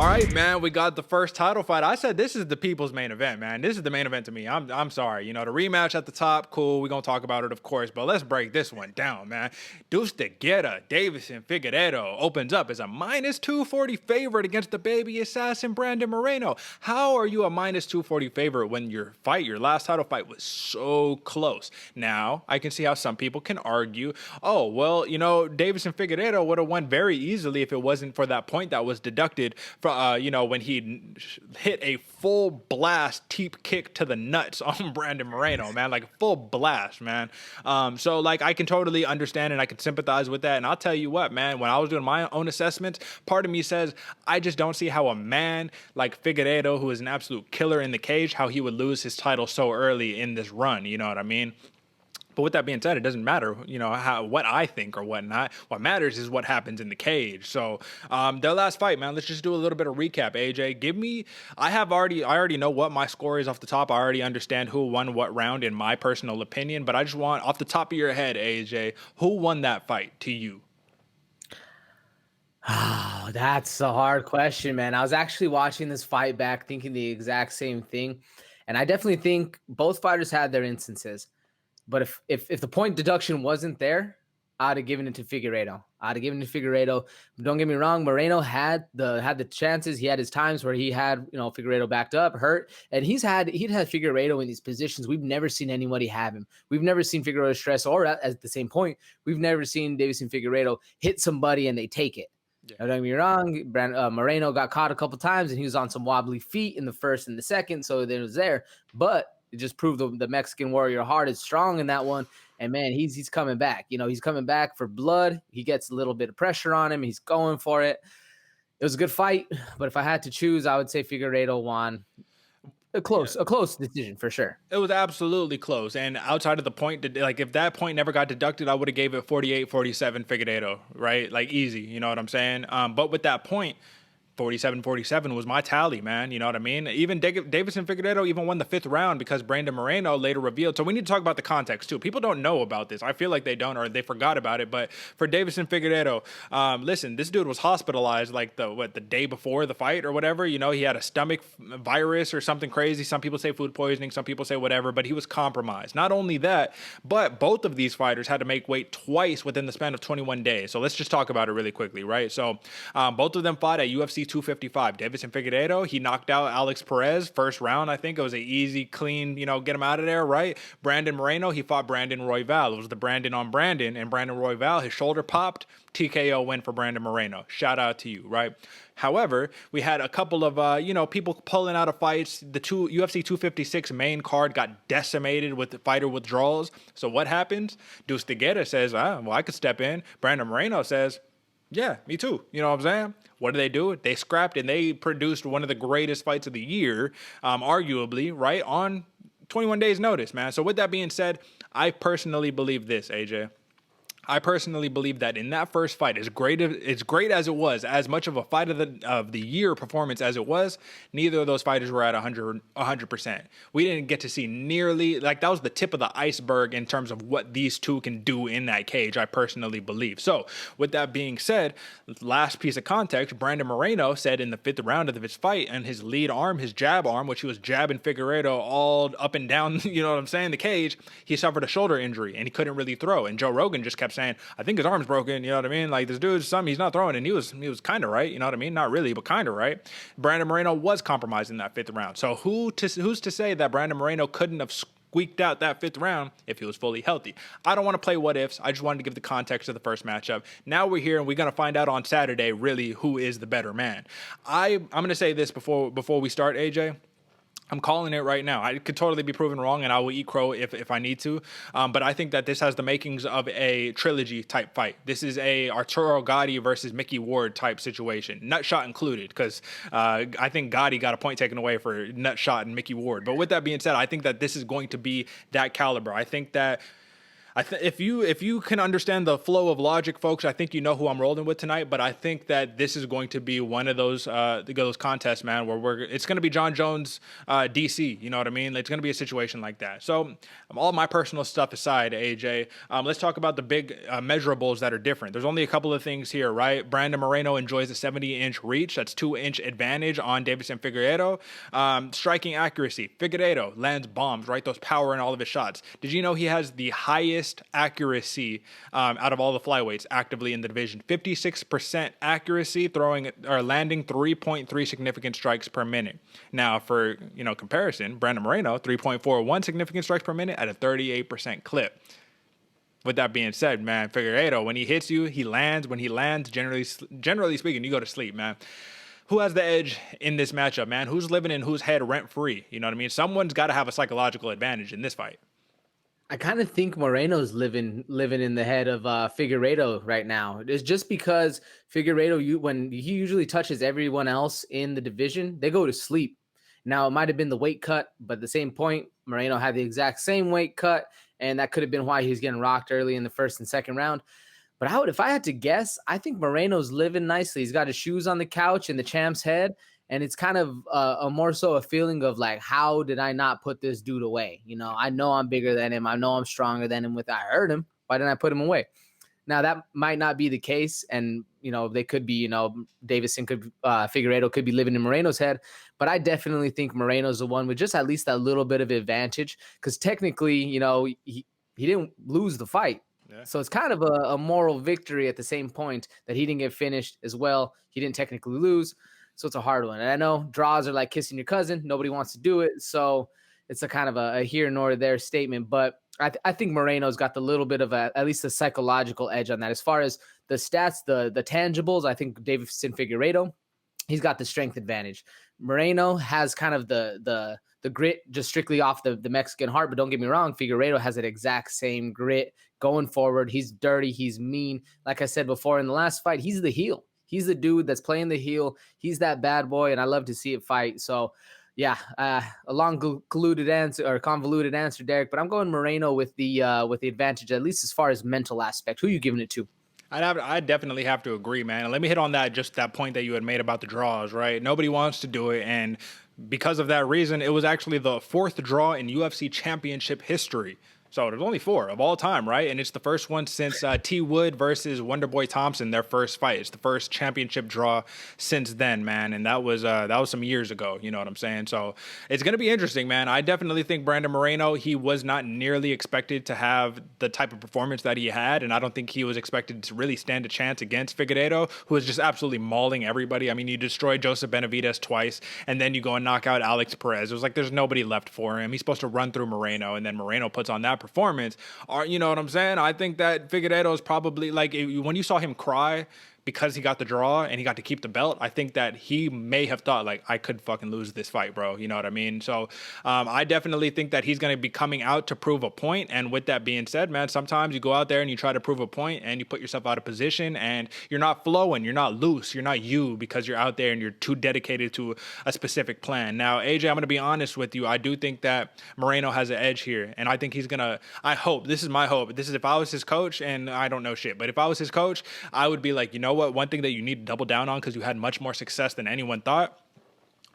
All right, man, we got the first title fight. I said this is the people's main event, man. This is the main event to me. I'm sorry. You know, the rematch at the top, cool. We're going to talk about it, of course, but let's break this one down, man. Deuce de Guerra, Deiveson Figueiredo opens up as a minus 240 favorite against the baby assassin Brandon Moreno. How are you a minus 240 favorite when your last title fight was so close? Now, I can see how some people can argue, oh, well, you know, Deiveson Figueiredo would have won very easily if it wasn't for that point that was deducted you know, when he hit a full blast teep kick to the nuts on Brandon Moreno, man, like full blast, man. So like I can totally understand and I can sympathize with that. And I'll tell you what, man, when I was doing my own assessments, part of me says I just don't see how a man like Figueiredo, who is an absolute killer in the cage, how he would lose his title so early in this run. You know what I mean? But with that being said, it doesn't matter, you know, what I think or whatnot. What matters is what happens in the cage. So their last fight, man, let's just do a little bit of recap. AJ, give me. I already know what my score is off the top. I already understand who won what round in my personal opinion. But I just want off the top of your head, AJ, who won that fight to you? Oh, that's a hard question, man. I was actually watching this fight back, thinking the exact same thing, and I definitely think both fighters had their instances. But if the point deduction wasn't there, I'd have given it to Figueiredo. I'd have given it to Figueiredo. Don't get me wrong, Moreno had the chances. He had his times where he had, you know, Figueiredo backed up, hurt, and he'd had Figueiredo in these positions. We've never seen anybody have him. We've never seen Figueiredo stress, or at the same point, we've never seen Deiveson Figueiredo hit somebody and they take it. Yeah. Don't get me wrong, Moreno got caught a couple times and he was on some wobbly feet in the first and the second, so it was there. But it just proved the Mexican warrior heart is strong in that one. And, man, he's coming back. You know, he's coming back for blood. He gets a little bit of pressure on him. He's going for it. It was a good fight. But if I had to choose, I would say Figueiredo won. A close decision for sure. It was absolutely close. And outside of the point, like if that point never got deducted, I would have gave it 48-47 Figueiredo, right? Like easy, you know what I'm saying? But with that point, 47-47 was my tally, man. You know what I mean? Even Deiveson Figueiredo even won the 5th round because Brandon Moreno later revealed. So we need to talk about the context too. People don't know about this. I feel like they don't, or they forgot about it. But for Deiveson Figueiredo, listen, this dude was hospitalized like the day before the fight or whatever. You know, he had a stomach virus or something crazy. Some people say food poisoning. Some people say whatever. But he was compromised. Not only that, but both of these fighters had to make weight twice within the span of 21 days. So let's just talk about it really quickly, right? So both of them fought at UFC 255. Deiveson Figueiredo, he knocked out Alex Perez first round. I think it was an easy, clean, you know, get him out of there, right? Brandon Moreno, he fought Brandon Royval. It was the Brandon on Brandon, and Brandon Royval, his shoulder popped. TKO win for Brandon Moreno. Shout out to you, right? However, we had a couple of, you know, people pulling out of fights. The UFC 256 main card got decimated with the fighter withdrawals. So what happens? Deuce de Guerra says, well, I could step in. Brandon Moreno says, yeah, me too. You know what I'm saying? What do? They scrapped and they produced one of the greatest fights of the year, arguably, right, on 21 days notice, man. So with that being said, I personally believe this, AJ. I personally believe that in that first fight, as great as it was, as much of a fight of the year performance as it was, neither of those fighters were at 100%. We didn't get to see nearly, like, that was the tip of the iceberg in terms of what these two can do in that cage, I personally believe. So with that being said, last piece of context, Brandon Moreno said in the 5th round of his fight, and his lead arm, his jab arm, which he was jabbing Figueiredo all up and down, you know what I'm saying, the cage, he suffered a shoulder injury and he couldn't really throw. And Joe Rogan just kept saying, I think his arm's broken, you know what I mean? Like, this dude's he's not throwing, and he was kind of right, you know what I mean? Not really, but kind of right. Brandon Moreno was compromised in that 5th round. So who's to say that Brandon Moreno couldn't have squeaked out that 5th round if he was fully healthy? I don't want to play what ifs. I just wanted to give the context of the first matchup. Now we're here, and we're going to find out on Saturday really who is the better man. I'm going to say this before we start, AJ. I'm calling it right now. I could totally be proven wrong, and I will eat crow if I need to. But I think that this has the makings of a trilogy type fight. This is a Arturo Gotti versus Mickey Ward type situation, nutshot included, because I think Gotti got a point taken away for nutshot and Mickey Ward. But with that being said, I think that this is going to be that caliber. I think that If you can understand the flow of logic, folks, I think you know who I'm rolling with tonight. But I think that this is going to be one of those contests, man, where it's going to be John Jones, DC. You know what I mean? It's going to be a situation like that. So all my personal stuff aside, AJ, let's talk about the big measurables that are different. There's only a couple of things here, right? Brandon Moreno enjoys a 70-inch reach. That's 2-inch advantage on Deiveson Figueiredo. Striking accuracy. Figueiredo lands bombs, right? Those power in all of his shots. Did you know he has the highest accuracy out of all the flyweights actively in the division? 56% accuracy, throwing or landing 3.3 significant strikes per minute. Now, for comparison, Brandon Moreno 3.41 significant strikes per minute at a 38% clip. With that being said, man, Figueiredo, when he hits you, he lands. When he lands, generally speaking, you go to sleep, man. Who has the edge in this matchup, man? Who's living in whose head rent free? You know what I mean? Someone's got to have a psychological advantage in this fight. I kind of think Moreno's living in the head of Figueiredo right now. It's just because Figueiredo, when he usually touches everyone else in the division, they go to sleep. Now, it might have been the weight cut, but at the same point, Moreno had the exact same weight cut, and that could have been why he was getting rocked early in the first and second round. But if I had to guess, I think Moreno's living nicely. He's got his shoes on the couch in the champ's head, and it's kind of a more so a feeling of like, how did I not put this dude away? I know I'm bigger than him. I know I'm stronger than him. I hurt him. Why didn't I put him away? Now, that might not be the case. And, they could be, Deiveson Figueiredo could be living in Moreno's head. But I definitely think Moreno's the one with just at least a little bit of advantage. Because technically, he didn't lose the fight. Yeah. So it's kind of a moral victory at the same point that he didn't get finished as well. He didn't technically lose. So it's a hard one. And I know draws are like kissing your cousin. Nobody wants to do it. So it's a kind of a here nor there statement. But I think Moreno's got the little bit of at least a psychological edge on that. As far as the stats, the tangibles, I think Deiveson Figueiredo, he's got the strength advantage. Moreno has kind of the grit just strictly off the Mexican heart. But don't get me wrong, Figueiredo has that exact same grit going forward. He's dirty. He's mean. Like I said before in the last fight, he's the heel. He's the dude that's playing the heel. He's that bad boy, and I love to see it fight. So, yeah, a long convoluted answer, Derek. But I'm going Moreno with the advantage, at least as far as mental aspect. Who are you giving it to? I definitely have to agree, man. And let me hit on that point that you had made about the draws, right? Nobody wants to do it, and because of that reason, it was actually the fourth draw in UFC championship history. So there's only 4 of all time, right? And it's the first one since T. Wood versus Wonderboy Thompson, their first fight. It's the first championship draw since then, man. And that was some years ago. You know what I'm saying? So it's gonna be interesting, man. I definitely think Brandon Moreno, he was not nearly expected to have the type of performance that he had, and I don't think he was expected to really stand a chance against Figueiredo, who was just absolutely mauling everybody. I mean, you destroyed Joseph Benavidez twice, and then you go and knock out Alex Perez. It was like there's nobody left for him. He's supposed to run through Moreno, and then Moreno puts on that performance. You know what I'm saying? I think that Figueiredo is probably like, when you saw him cry because he got the draw and he got to keep the belt, I think that he may have thought like, I could fucking lose this fight, bro. You know what I mean? So I definitely think that he's going to be coming out to prove a point. And with that being said, man, sometimes you go out there and you try to prove a point and you put yourself out of position and you're not flowing, you're not loose, you're not you, because you're out there and you're too dedicated to a specific plan. Now, AJ, I'm going to be honest with you. I do think that Moreno has an edge here. And I think he's going to, this is my hope. This is if I was his coach, and I don't know shit, but if I was his coach, I would be like, you know what? One thing that you need to double down on, because you had much more success than anyone thought,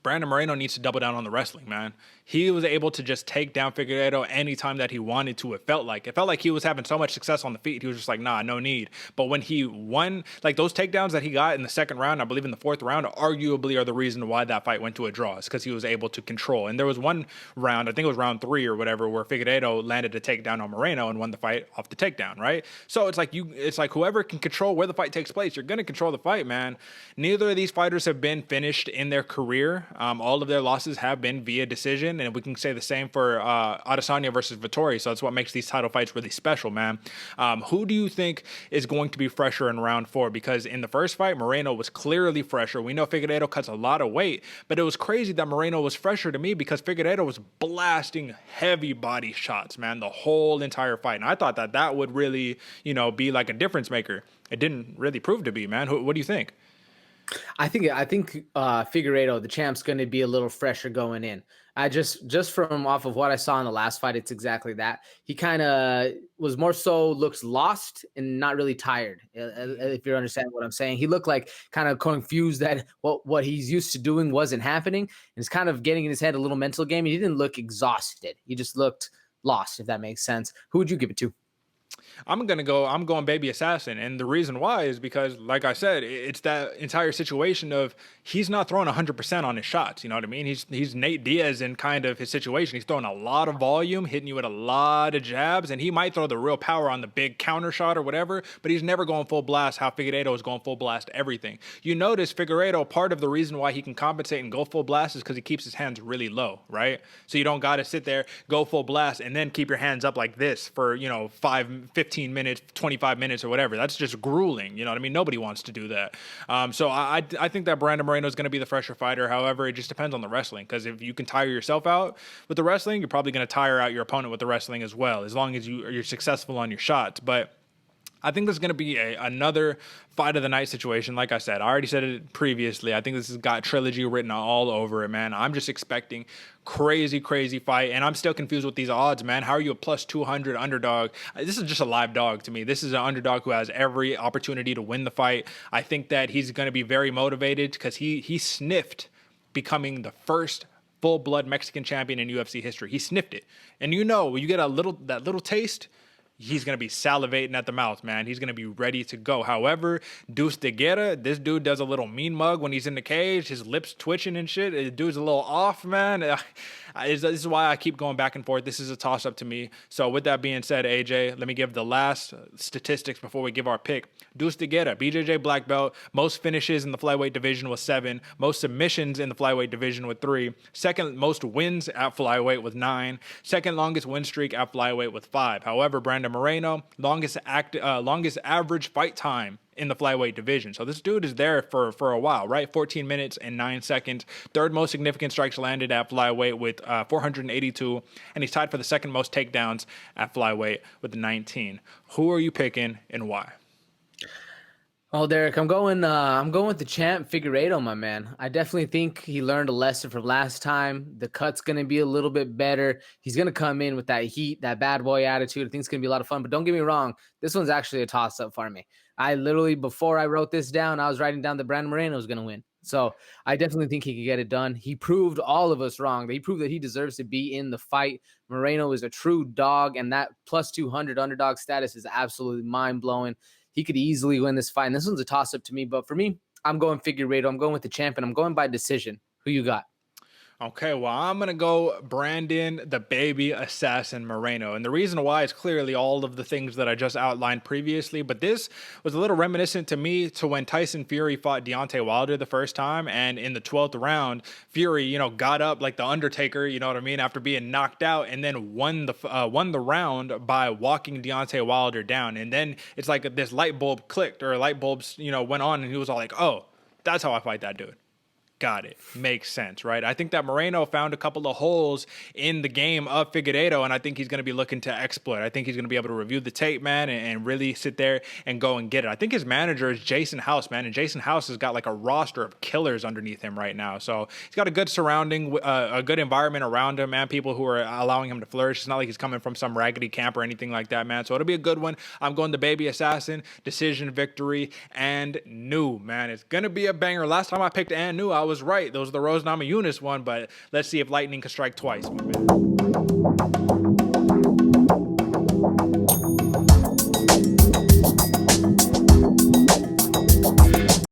Brandon Moreno needs to double down on the wrestling, man. He was able to just take down Figueiredo anytime that he wanted to. It felt like he was having so much success on the feet. He was just like, nah, no need. But when he won, like those takedowns that he got in the second round, I believe in the fourth round, arguably are the reason why that fight went to a draw. It's because he was able to control. And there was one round, I think it was round 3 or whatever, where Figueiredo landed a takedown on Moreno and won the fight off the takedown, right? So it's like whoever can control where the fight takes place, you're going to control the fight, man. Neither of these fighters have been finished in their career. All of their losses have been via decision, and we can say the same for Adesanya versus Vettori. So that's what makes these title fights really special, man. Who do you think is going to be fresher in round 4? Because in the first fight, Moreno was clearly fresher. We know Figueiredo cuts a lot of weight, but it was crazy that Moreno was fresher to me because Figueiredo was blasting heavy body shots, man, the whole entire fight. And I thought that would really, be like a difference maker. It didn't really prove to be, man. What do you think? I think Figueiredo, the champ's, going to be a little fresher going in. I just from off of what I saw in the last fight, it's exactly that. He kind of was more so looks lost and not really tired. If you understand what I'm saying, he looked like kind of confused that what he's used to doing wasn't happening, and it's kind of getting in his head a little mental game. He didn't look exhausted. He just looked lost, if that makes sense. Who would you give it to? I'm going baby assassin. And the reason why is because, like I said, it's that entire situation of he's not throwing 100% on his shots. You know what I mean? He's Nate Diaz in kind of his situation. He's throwing a lot of volume, hitting you with a lot of jabs, and he might throw the real power on the big counter shot or whatever, but he's never going full blast how Figueiredo is going full blast everything. You notice Figueiredo, part of the reason why he can compensate and go full blast is because he keeps his hands really low, right? So you don't got to sit there, go full blast, and then keep your hands up like this for, 15 minutes, 25 minutes or whatever. That's just grueling. You know what I mean? Nobody wants to do that. So I think that Brandon Moreno is going to be the fresher fighter. However, it just depends on the wrestling, because if you can tire yourself out with the wrestling, you're probably going to tire out your opponent with the wrestling as well, as long as you're successful on your shots. But I think this is going to be another fight of the night situation. Like I said, I already said it previously. I think this has got trilogy written all over it, man. I'm just expecting crazy, crazy fight. And I'm still confused with these odds, man. How are you a plus 200 underdog? This is just a live dog to me. This is an underdog who has every opportunity to win the fight. I think that he's going to be very motivated because he sniffed becoming the first full-blood Mexican champion in UFC history. He sniffed it. And you get that little taste, he's going to be salivating at the mouth, man. He's going to be ready to go. However, Deuce de Guerra, this dude does a little mean mug when he's in the cage. His lips twitching and shit. The dude's a little off, man. This is why I keep going back and forth. This is a toss-up to me. So with that being said, AJ, let me give the last statistics before we give our pick. Deuce de Guerra, BJJ black belt, most finishes in the flyweight division with 7, most submissions in the flyweight division with 3, second most wins at flyweight with 9, second longest win streak at flyweight with 5. However, Brandon Moreno, longest average fight time in the flyweight division. So this dude is there for a while, right? 14 minutes and 9 seconds. Third most significant strikes landed at flyweight with 482, and he's tied for the second most takedowns at flyweight with 19. Who are you picking and why? Oh, Derek, I'm going with the champ Figueiredo, my man. I definitely think he learned a lesson from last time. The cut's going to be a little bit better. He's going to come in with that heat, that bad boy attitude. I think it's going to be a lot of fun. But don't get me wrong, this one's actually a toss-up for me. I literally, before I wrote this down, I was writing down that Brandon Moreno was going to win. So I definitely think he could get it done. He proved all of us wrong. He proved that he deserves to be in the fight. Moreno is a true dog, and that plus 200 underdog status is absolutely mind-blowing. He could easily win this fight. And this one's a toss-up to me. But for me, I'm going Figueiredo. I'm going with the champ, and I'm going by decision. Who you got? Okay, well, I'm going to go Brandon, the baby assassin Moreno. And the reason why is clearly all of the things that I just outlined previously. But this was a little reminiscent to me to when Tyson Fury fought Deontay Wilder the first time. And in the 12th round, Fury, got up like the Undertaker, you know what I mean, after being knocked out, and then won the round by walking Deontay Wilder down. And then it's like this light bulb clicked, or light bulbs, went on, and he was all like, oh, that's how I fight that dude. Got it. Makes sense, right? I think that Moreno found a couple of holes in the game of Figueiredo, and I think he's going to be looking to exploit. I think he's going to be able to review the tape, man, and really sit there and go and get it. I think his manager is Jason House, man, and Jason House has got like a roster of killers underneath him right now. So he's got a good surrounding, a good environment around him, man, people who are allowing him to flourish. It's not like he's coming from some raggedy camp or anything like that, man. So it'll be a good one. I'm going the baby assassin, decision victory, and new, man. It's going to be a banger. Last time I picked and new, I was right. Those are the Rose Namajunas one, but let's see if lightning can strike twice, my man.